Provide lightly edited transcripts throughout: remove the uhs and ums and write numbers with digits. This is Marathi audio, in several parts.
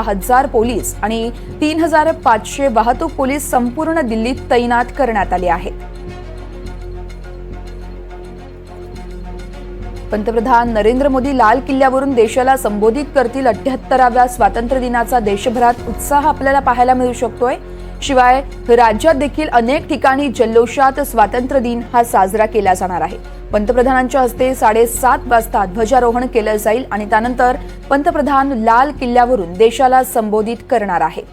1000 पोलीस आणि 3500 वाहतूक पोलीस संपूर्ण दिल्लीत तैनात करण्यात आले आहेत. पंतप्रधान नरेंद्र मोदी लाल किल्ल्यावरून देशाला संबोधित करतील. 78व्या स्वातंत्र्य दिनाचा देशभरात उत्साह आपल्याला पाहायला मिळू शकतोय. शिवाय राज्यात देखील अनेक ठिकाणी जल्लोषात स्वातंत्र्य दिन हा साजरा केला जाणार आहे. पंतप्रधानांच्या हस्ते 7:30 वाजता ध्वजारोहण केलं जाईल आणि त्यानंतर पंतप्रधान लाल किल्ल्यावरून देशाला संबोधित करणार आहेत.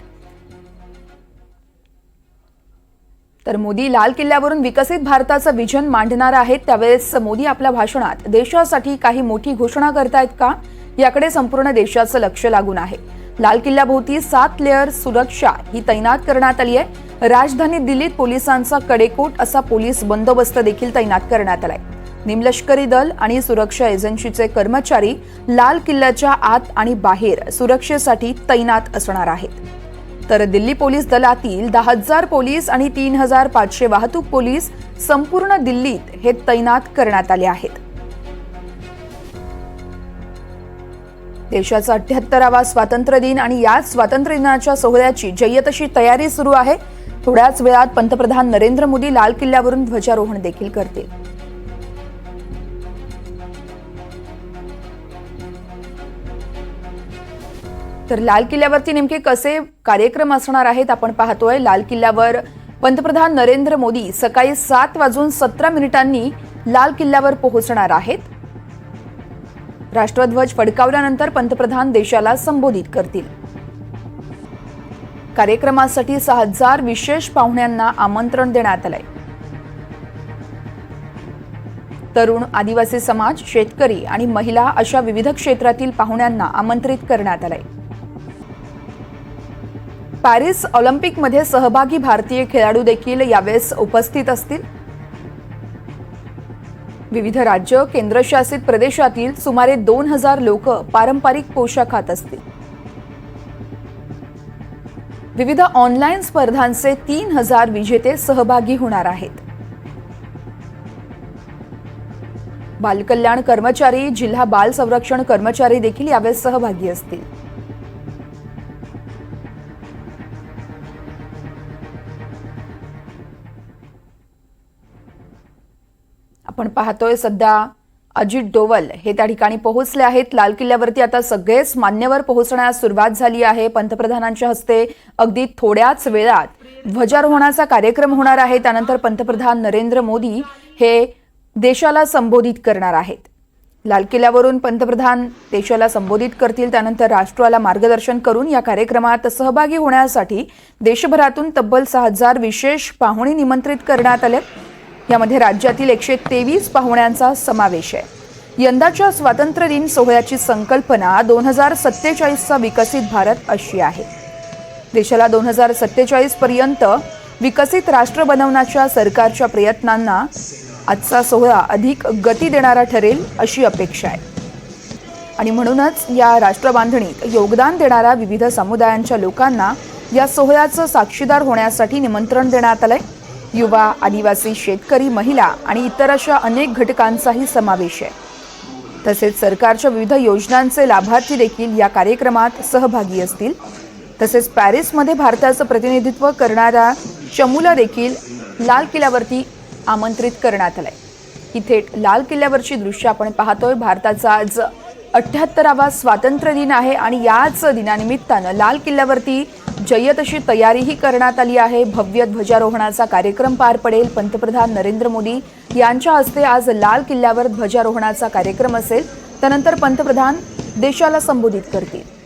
तर मोदी लाल किल्ल्यावरून विकसित भारताचं विजन मांडणार आहेत. त्यावेळेस मोदी आपल्या भाषणात देशासाठी काही मोठी घोषणा करतायत का, याकडे संपूर्ण देशाचं लक्ष लागून आहे. लाल किल्ल्याभोवती 7 लेअर सुरक्षा ही तैनात करण्यात आली आहे. राजधानी दिल्लीत पोलिसांचा कडेकोट असा पोलीस बंदोबस्त देखील तैनात करण्यात आलाय. निमलष्करी दल आणि सुरक्षा एजन्सीचे कर्मचारी लाल किल्ल्याच्या आत आणि बाहेर सुरक्षेसाठी तैनात असणार आहेत. तर दिल्ली पोलीस दलातील 10,000 पोलीस आणि 3500 वाहतूक पोलीस संपूर्ण दिल्लीत हे तैनात करण्यात आले आहेत. देशाचा 78वा स्वातंत्र्य दिन आणि याच स्वातंत्र्य दिनाच्या सोहळ्याची जय्यत अशी तयारी सुरू आहे. थोड्याच वेळात पंतप्रधान नरेंद्र मोदी लाल किल्ल्यावरून ध्वजारोहण देखील करतील. तर लाल किल्ल्यावरती नेमके कसे कार्यक्रम असणार आहेत आपण पाहतोय. लाल किल्ल्यावर पंतप्रधान नरेंद्र मोदी सकाळी 7:17 लाल किल्ल्यावर पोहोचणार आहेत. राष्ट्रध्वज फडकावल्यानंतर पंतप्रधान देशाला संबोधित करतील. कार्यक्रमासाठी 6000 विशेष पाहुण्यांना आमंत्रण देण्यात आलंय. तरुण, आदिवासी समाज, शेतकरी आणि महिला अशा विविध क्षेत्रातील पाहुण्यांना आमंत्रित करण्यात आलंय. पॅरिस ऑलिम्पिकमध्ये सहभागी भारतीय खेळाडू देखील यावेळेस उपस्थित असतील. विविध राज्य, केंद्रशासित प्रदेशातील सुमारे 2000 लोक पारंपरिक पोशाखात असतील. विविध ऑनलाईन स्पर्धांचे 3000 विजेते सहभागी होणार आहेत. बालकल्याण कर्मचारी, जिल्हा बाल संरक्षण कर्मचारी देखील यावेळेस सहभागी असतील. आपण पाहतोय सध्या अजित डोवल हे त्या ठिकाणी पोहोचले आहेत. लाल किल्ल्यावरती आता सगळेच मान्यवर पोहोचण्यास सुरुवात झाली आहे. पंतप्रधानांच्या हस्ते अगदी थोड्याच वेळात ध्वजारोहणाचा कार्यक्रम होणार आहे. त्यानंतर पंतप्रधान नरेंद्र मोदी हे देशाला संबोधित करणार आहेत. लाल किल्ल्यावरून पंतप्रधान देशाला संबोधित करतील. त्यानंतर राष्ट्राला मार्गदर्शन करून या कार्यक्रमात सहभागी होण्यासाठी देशभरातून तब्बल 6000 विशेष पाहुणे निमंत्रित करण्यात आले. यामध्ये राज्यातील 123 पाहुण्यांचा समावेश आहे. यंदाच्या स्वातंत्र्य दिन सोहळ्याची संकल्पना 2047चा विकसित भारत अशी आहे. देशाला 2047 पर्यंत विकसित राष्ट्र बनवण्याच्या सरकारच्या प्रयत्नांना आजचा सोहळा अधिक गती देणारा ठरेल अशी अपेक्षा आहे. आणि म्हणूनच या राष्ट्रबांधणीत योगदान देणाऱ्या विविध समुदायांच्या लोकांना या सोहळ्याचं साक्षीदार होण्यासाठी निमंत्रण देण्यात आलंय. युवा, आदिवासी, शेतकरी, महिला आणि इतर अशा अनेक घटकांचाही समावेश आहे. तसेच सरकारच्या विविध योजनांचे लाभार्थी देखील या कार्यक्रमात सहभागी असतील. तसेच पॅरिसमध्ये भारताचं प्रतिनिधित्व करणाऱ्या चमूला देखील लाल किल्ल्यावरती आमंत्रित करण्यात आलंय. ही थेट लाल किल्ल्यावरची दृश्य आपण पाहतोय. भारताचा आज 78वा स्वातंत्र्य दिन आहे आणि याच दिनानिमित्तानं लाल किल्ल्यावरती जय्यत अशी तयारीही करण्यात आली आहे. भव्य ध्वजारोहणाचा कार्यक्रम पार पडेल. पंतप्रधान नरेंद्र मोदी यांच्या हस्ते आज लाल किल्ल्यावर ध्वजारोहणाचा कार्यक्रम असेल. त्यानंतर पंतप्रधान देशाला संबोधित करतील.